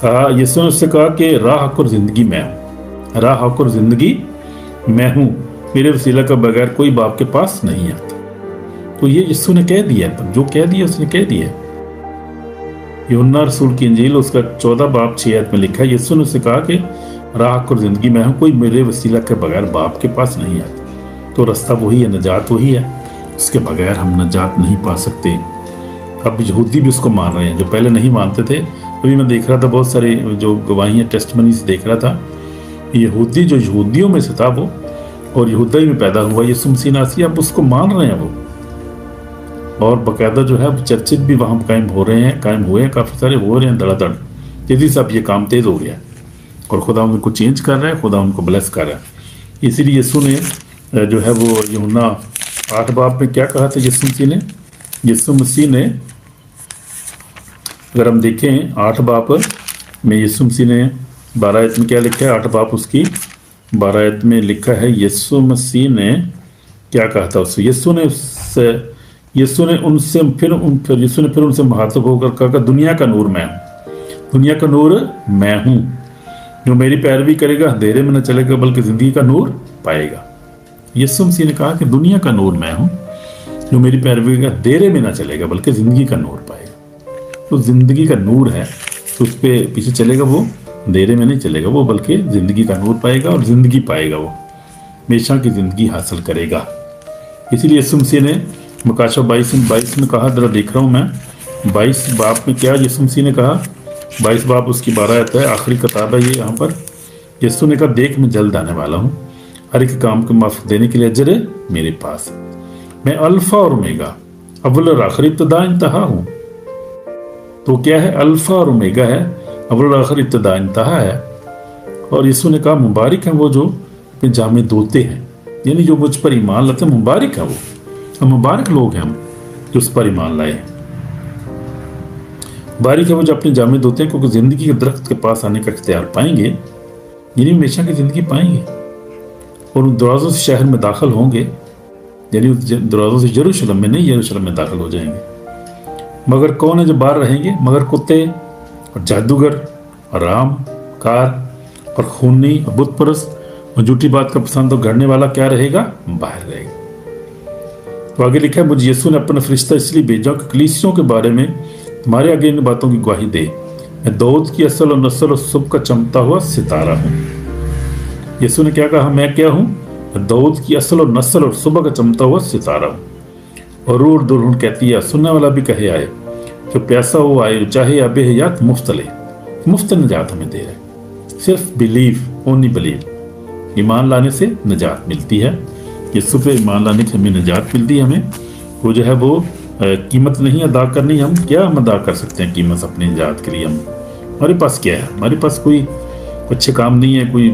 कहा, यीशु ने उससे कहा कि राह हक और ज़िंदगी मैं हूँ, राह हक और ज़िंदगी मैं हूँ, मेरे वसीला का बगैर कोई बाप के पास नहीं आता। तो ये यीशु ने कह दिया, जो कह दिया उसने कह दिया। यूहन्ना रसूल की इंजील उसका 14 बाप 6 आयत में लिखा है, यीशु ने उससे कहा कि राह हक और ज़िंदगी मैं हूँ, कोई मेरे वसीला के बगैर बाप के पास नहीं आता। तो रास्ता वही है, नजात वही है, उसके बगैर हम नजात नहीं पा सकते। अब यहूदी भी उसको मान रहे हैं, जो पहले नहीं मानते थे। अभी मैं देख रहा था बहुत सारे जो गवाहियाँ टेस्टमनीज देख रहा था, यहूदी जो यहूदियों में से था वो, और यहूदा में पैदा हुआ यीशु मसीह नासरी, अब उसको मान रहे हैं वो, और बाकायदा जो है चर्चित भी वहाँ कायम हुए हैं, काफ़ी सारे हो रहे हैं धड़ाधड़। तेजी से अब ये काम तेज़ हो गया और खुदा उनको चेंज कर रहा है, खुदा उनको ब्लेस कर रहा है। इसीलिए यीशु ने जो है वो यूहन्ना 8 बाप में क्या कहा था यीशु मसीह ने अगर हम देखें 8 बाप में यीशु मसीह ने 12 आयत में क्या लिखा है? 8 बाप उसकी 12 आयत में लिखा है यीशु मसीह ने क्या कहा था उससे। यीशु ने उनसे फिर उनसे मुखातिब होकर कहा कि दुनिया का नूर मैं हूँ, दुनिया का नूर मैं हूँ, जो मेरी पैरवी करेगा अंधेरे में न चलेगा बल्कि जिंदगी का नूर पाएगा। यीशु मसीह ने कहा कि दुनिया का नूर मैं हूँ, जो मेरी पैरवी का अंधेरे में न चलेगा बल्कि जिंदगी का नूर पाएगा। तो जिंदगी का नूर है तो उस पर पीछे चलेगा, वो अंधेरे में नहीं चलेगा वो, बल्कि जिंदगी का नूर पाएगा और जिंदगी पाएगा, वो हमेशा की जिंदगी हासिल करेगा। इसीलिए यीशु मसीह ने मकाशा 22 में कहा, जरा देख रहा हूँ मैं 22 बाप में क्या यीशु मसीह ने कहा। 22 बाप उसकी 12 आयत है, आखिरी किताब है ये। यहाँ पर यीशु ने कहा, देख मैं जल्द आने वाला हूँ, हर एक काम को माफ देने के लिए अजर मेरे पास है। मैं अल्फा और ओमेगा, अव्वल और आखिर, इब्तिदा इंतहा हूँ। तो क्या है? अल्फा और ओमेगा है, अव्वल और आखिर, इब्तिदा इंतहा है। और यीशु ने कहा, मुबारक हैं वो जो अपने जामे धोते हैं, यानी जो मुझ पर ईमान लाते हैं, मुबारक है वो, हम मुबारक लोग हैं हम जो उस पर ईमान लाए हैं। मुबारक है वो जो अपने जामे धोते हैं, क्योंकि जिंदगी के दरख्त के पास आने का इख्तियार पाएंगे, यानी हमेशा की जिंदगी पाएंगे। और उन दरवाजों से शहर में दाखिल होंगे, यानी उस दरवाजों से यरूशलेम में नहीं, यरूशलेम में दाखिल हो जाएंगे। मगर कौन है जो बाहर रहेंगे? मगर कुत्ते और जादूगर और राम कार और खूनी और बुत परस्त और झूठी बात का पसंद और गढ़ने वाला क्या रहेगा? बाहर रहेगा। तो आगे लिखा है, मुझे यीशु ने अपना फरिश्ता इसलिए भेजा कि कलीसियों के बारे में तुम्हारे आगे इन बातों की गवाही दे। मैं दाऊद की असल और नस्ल और सुबह का चमकता हुआ सितारा हूँ। यीशु ने क्या कहा? मैं क्या हूँ? मैं दाऊद की असल और नस्ल और सुबह का चमकता हुआ सितारा हूँ। और रूह दुल्हन कहती है, सुनने वाला भी कहे आए, जो प्यासा हो आए, चाहे या बेहयात मुफ्त ले, मुफ्त निजात हमें दे रहा है। सिर्फ बिलीव, ओनली बिलीव, ईमान लाने से निजात मिलती है। यीशु पे ईमान लाने से हमें निजात मिलती है। हमें वो जो है वो कीमत नहीं अदा करनी। हम क्या हम अदा कर सकते हैं कीमत अपनी निजात के लिए? हम हमारे पास क्या है? हमारे पास कोई अच्छे काम नहीं है, कोई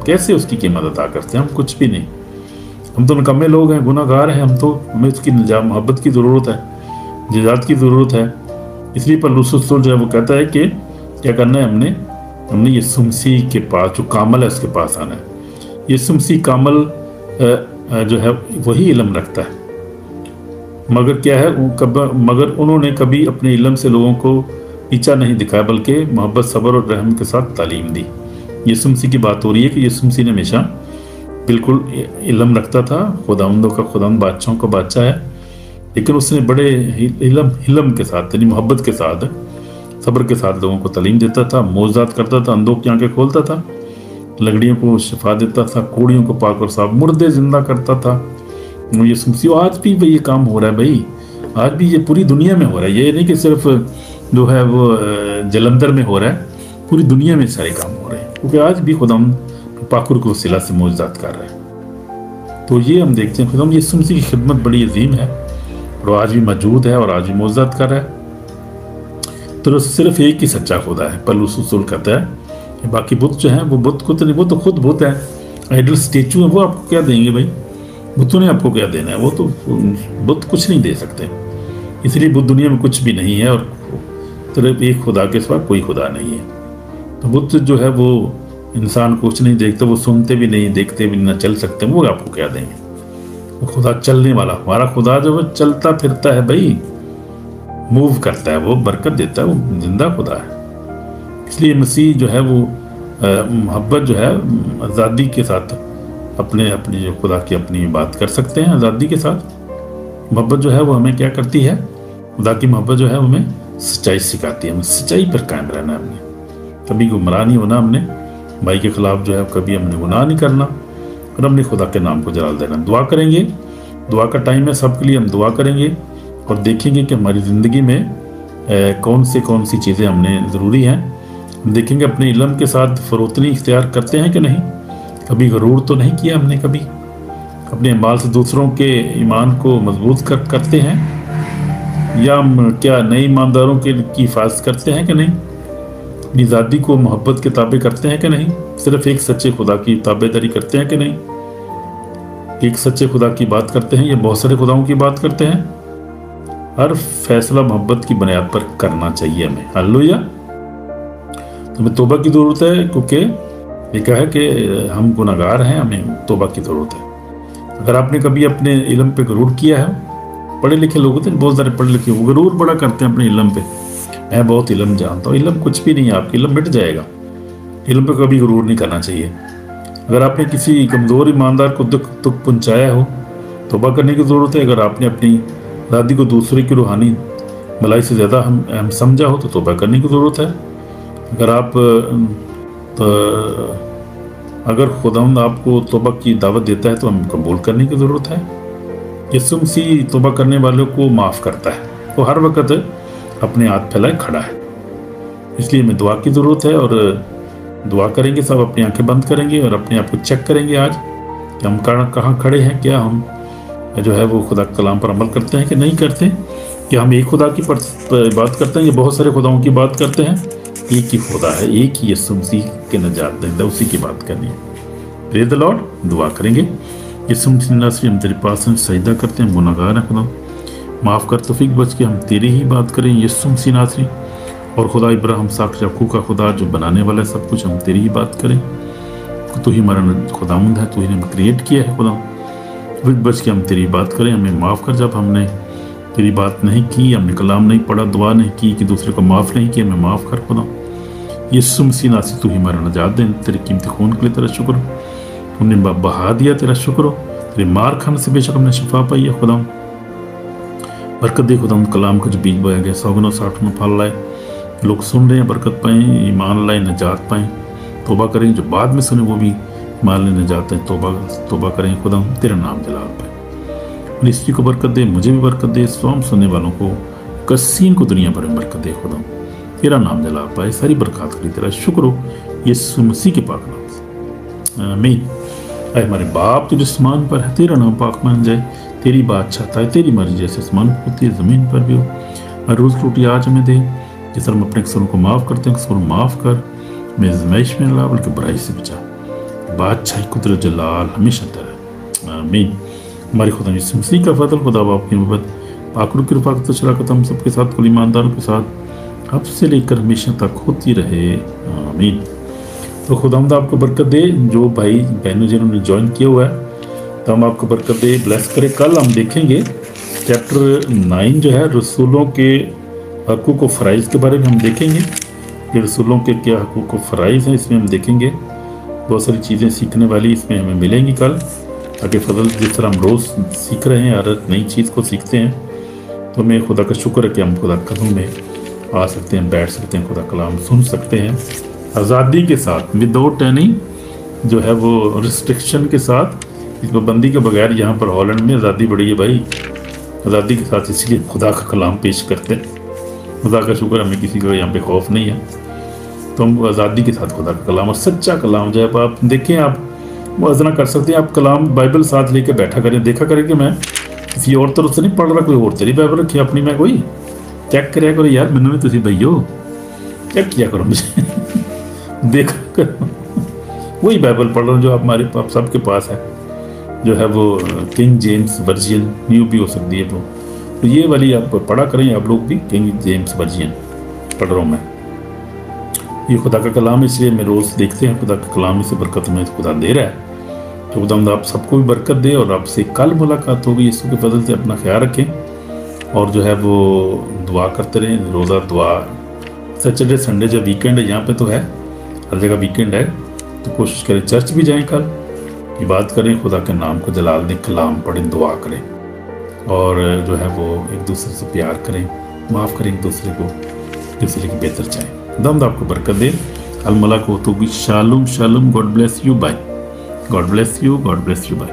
कैसे उसकी कीमत अदा करते हैं? हम कुछ भी नहीं। हम तो निकम्मे लोग हैं, गुनाहगार हैं हम तो। हमें उसकी मोहब्बत की ज़रूरत है, निजात की ज़रूरत है। इसलिए पौलुस रसूल जो है वो कहता है कि क्या करना है? हमने यीशु मसीह के पास, जो कामल है उसके पास आना है। यीशु मसीह कामल जो है वही इल्म रखता है, मगर क्या है मगर उन्होंने कभी अपने इल्म से लोगों को नीचा नहीं दिखाया, बल्कि मोहब्बत, सब्र और रहम के साथ तालीम दी। यीशु मसीह की बात हो रही है कि यीशु मसीह ने हमेशा बिल्कुल इल्म रखता था, खुदावंदों का खुदावंद, बादशाहों का बादशाह है, लेकिन उसने बड़े इल्म के साथ, यानी मोहब्बत के साथ, सब्र के साथ लोगों को तालीम देता था, मोज़ात करता था, अंधों की आंखें खोलता था, लंगड़ियों को शिफा देता था, कोड़ियों को पाक और साफ, मुर्दे जिंदा करता था। यीशु मसीह आज भी ये काम हो रहा है भाई, आज भी ये पूरी दुनिया में हो रहा है। ये नहीं कि सिर्फ जो है वो जलंधर में हो रहा है, पूरी दुनिया में सारे काम हो रहे हैं, क्योंकि आज भी खुदाम पाकुर को वसीला से मोज़ात कर रहा है। तो ये हम देखते हैं खुदाम यीशु मसीह की खिदमत बड़ी अजीम है और आज भी मौजूद है और आज भी मोज़ात कर रहा है। तो सिर्फ एक ही सच्चा खुदा है। पौलुस रसूल कहता है, बाकी बुत जो हैं वो बुत कुछ नहीं, वो तो खुद बुत है, आइडल स्टेचू है, वो आपको क्या देंगे भाई? बुतों ने आपको क्या देना है? वो तो बुत कुछ नहीं दे सकते। इसलिए बुत दुनिया में कुछ भी नहीं है और सिर्फ एक खुदा के सिवा कोई खुदा नहीं है। तो बुत जो है वो इंसान कुछ नहीं देखते, वो सुनते भी नहीं, देखते भी ना, चल सकते, वो आपको क्या देंगे? वो खुदा चलने वाला, हमारा खुदा जो है चलता फिरता है भाई, मूव करता है, वो बरकत देता है, वो जिंदा खुदा है। इसलिए मसीह जो है वो मोहब्बत जो है आज़ादी के साथ अपनी जो खुदा की अपनी बात कर सकते हैं। आज़ादी के साथ मोहब्बत जो है वो हमें क्या करती है? खुदा की मोहब्बत जो है वो हमें सच्चाई सिखाती है। हमें सच्चाई पर कायम रहना है, हमने कभी गुमराह नहीं होना, हमने भाई के खिलाफ जो है कभी हमने गुनाह नहीं करना, और हमने खुदा के नाम को जलाल देना। दुआ करेंगे, दुआ का टाइम है सबके लिए, हम दुआ करेंगे और देखेंगे कि हमारी ज़िंदगी में कौन सी चीज़ें हमने ज़रूरी हैं। देखेंगे अपने इल्म के साथ फरोतनी इख्तियार करते हैं कि नहीं, कभी गरूर तो नहीं किया हमने, कभी अपने अमाल से दूसरों के ईमान को मजबूत करते हैं, या हम क्या नए ईमानदारों की हिफाजत करते हैं कि नहीं, अपनी ज़ादी को मोहब्बत के ताबे करते हैं कि नहीं, सिर्फ एक सच्चे खुदा की ताबेदारी करते हैं कि नहीं, एक सच्चे खुदा की बात करते हैं या बहुत सारे खुदाओं की बात करते हैं। हर फैसला मोहब्बत की बुनियाद पर करना चाहिए हमें। हालेलुया। तो हमें तौबा की ज़रूरत है, क्योंकि लिखा है कि हम गुनाहगार हैं, हमें तौबा की ज़रूरत है। अगर आपने कभी अपने इल्म पे गरूर किया है, पढ़े लिखे लोग होते हैं बहुत सारे पढ़े लिखे, वो गरूर बड़ा करते हैं अपने इल्म पे, मैं बहुत इल्म जानता हूँ। इल्म कुछ भी नहीं है, आपकी इल्म मिट जाएगा। इल्म पे कभी गरूर नहीं करना चाहिए। अगर आपने किसी कमज़ोर ईमानदार को दुख पहुँचाया हो, तौबा करने की ज़रूरत है। अगर आपने अपनी दादी को दूसरे की रूहानी भलाई से ज़्यादा हम समझा हो तो तौबा करने की ज़रूरत है। अगर आप अगर खुदावंद आपको तौबा की दावत देता है तो हमें कबूल करने की ज़रूरत है। यीशु मसीह तौबा करने वालों को माफ़ करता है, वो हर वक्त अपने हाथ फैलाए खड़ा है। इसलिए हमें दुआ की ज़रूरत है और दुआ करेंगे, सब अपनी आंखें बंद करेंगे और अपने आप को चेक करेंगे आज कि हम कहाँ खड़े हैं। क्या हम जो है वो खुदा के कलाम पर अमल करते हैं कि नहीं करते? कि हम एक खुदा की बात करते हैं या बहुत सारे खुदाओं की बात करते हैं? एक ही खुदा है, एक ही यीशु मसीह के नजात देता, उसी की बात करनी है। Praise the Lord. दुआ करेंगे। यीशु मसीह नासरी, हम तेरे पास सजदा करते हैं, गुनाहगार हैं खुदा, माफ़ कर, तौफीक बच के हम तेरी ही बात करें यीशु मसीह नासरी। और खुदा इब्राहिम, इसहाक, याकूब का खुदा जो बनाने वाला है सब कुछ, हम तेरी ही बात करें। तू ही हमारा खुदावंद है, तू ही ने क्रिएट किया है खुदा, तौफीक बच के हम तेरी बात करें। हमें माफ़ कर जब हमने तेरी बात नहीं की, हमने कलाम नहीं पढ़ा, दुआ नहीं की, कि दूसरे को माफ़ नहीं किया, हमें माफ़ कर खुदा। यीशु मसीह नासरी, तू ही हमारा नजात दे। तेरे कीमती खून के लिए तेरा शुक्र, तूने बहा दिया, तेरा शुक्र हो। तेरे मार खाने से बेशक हमने शिफा पाई है खुदा। बरकत दे खुदा, कलाम का जो बीज बोया गया 100 गुना 60 गुना फल लाए। लोग सुन रहे हैं, बरकत पाएँ, ईमान लाए, नजात पाएँ, तौबा करें। जो बाद में सुने वो भी ईमान ले नजात है, तौबा करें खुदा, तेरा नाम जलाल पाए। मिनिस्ट्री को बरकत दे, मुझे भी बरकत दे, स्वाम सुनने वालों को, कसीन को दुनिया भर में बरकत दे खुदा, तेरा नाम जला पाए। सारी बरकत के लिए तेरा शुक्र हो यीशु मसीह के पाक नाम से, आमीन। ऐ हमारे बाप तुझे आसमान पर है, तेरा नाम पाक मान जाए, तेरी बात चाहता है, तेरी मर्जी जैसे आसमान पर होती है ज़मीन पर भी हो। हर रोज़ रोटी आज हमें दे, जिस तरह हम अपने कसूरों को माफ़ करते हैं, कसूर माफ़ कर, मैं आज़माइश में ला, बल्कि बुराई से बचा। बादशाही, कुदरत, जलाल हमेशा तेरा, आमीन। हमारे खुदा यीशु मसीह का फजल, खुदा बाप की मोहब्बत, पाक रूह की रफ़ाक़त, शराकत हम सबके साथ, कुल ईमानदारों के साथ अब से लेकर हमेशा तक होती रहे, आमीन। तो खुदावंद आपको बरकत दे। जो भाई बहनों जिन्होंने ज्वाइन किया हुआ है, तो हम आपको बरकत दे, ब्लेस करे। कल हम देखेंगे चैप्टर 9 जो है, रसूलों के हकूक़ व फ़राइज़ के बारे में हम देखेंगे कि रसूलों के क्या हकूक़ व फ़राइज़ हैं। इसमें हम देखेंगे बहुत सारी चीज़ें सीखने वाली इसमें हमें मिलेंगी कल, ताकि फजल जिस तरह हम रोज़ सीख रहे हैं, हर नई चीज़ को सीखते हैं, तो हमें खुदा का शुक्र है कि हम खुदा कदम में आ सकते हैं, बैठ सकते हैं, खुदा कलाम सुन सकते हैं आज़ादी के साथ, विदाउट एनी जो है वो रिस्ट्रिक्शन के साथ, इस पाबंदी के बगैर। यहाँ पर हॉलैंड में आज़ादी बड़ी है भाई, आज़ादी के साथ, इसलिए खुदा का कलाम पेश करते हैं। खुदा का शुक्र, हमें किसी का यहाँ पे खौफ नहीं है, तो हम आज़ादी के साथ खुदा का कलाम, और सच्चा कलाम जो है आप देखें, आप मुआज़ना कर सकते हैं। आप कलाम बाइबल साथ लेके बैठा करें, देखा करें कि मैं किसी और तरफ से नहीं पढ़ रहा, कोई और तेरी बाइबल रखी अपनी, मैं कोई चेक कराया करो यार, मैंने में तुम भैया चेक किया करो मुझे देखा करो, वही बाइबल पढ़ रहा हूँ जो हमारे आप सबके पास है, जो है वो किंग जेम्स वर्जियन, न्यू भी हो सकती है वो, तो ये वाली आप पढ़ा करें। आप लोग भी किंग जेम्स वर्जियन पढ़ रहा हूँ मैं, ये खुदा का कलाम, इसलिए मैं रोज़ देखते हैं खुदा का कलाम, इसे बरकत में खुदा दे रहा है। तो खुदा आप सबको भी बरकत दे, और आपसे कल मुलाकात होगी यीशु के फजल से। अपना ख्याल रखें और जो है वो दुआ करते रहें, रोज़ा दुआ। सैटरडे संडे जब वीकेंड है, यहाँ पे तो है, हर जगह वीकेंड है, तो कोशिश करें चर्च भी जाएं, कल इबादत करें, खुदा के नाम को जलाल दें, कलाम पढ़ें, दुआ करें, और जो है वो एक दूसरे से प्यार करें, माफ़ करें एक दूसरे को, दूसरे की बेहतर चाहें। दम आपको बरकत दे। अलमला को तो भी शालूम शालूम। God bless you, bye. God bless you, god bless you, bye.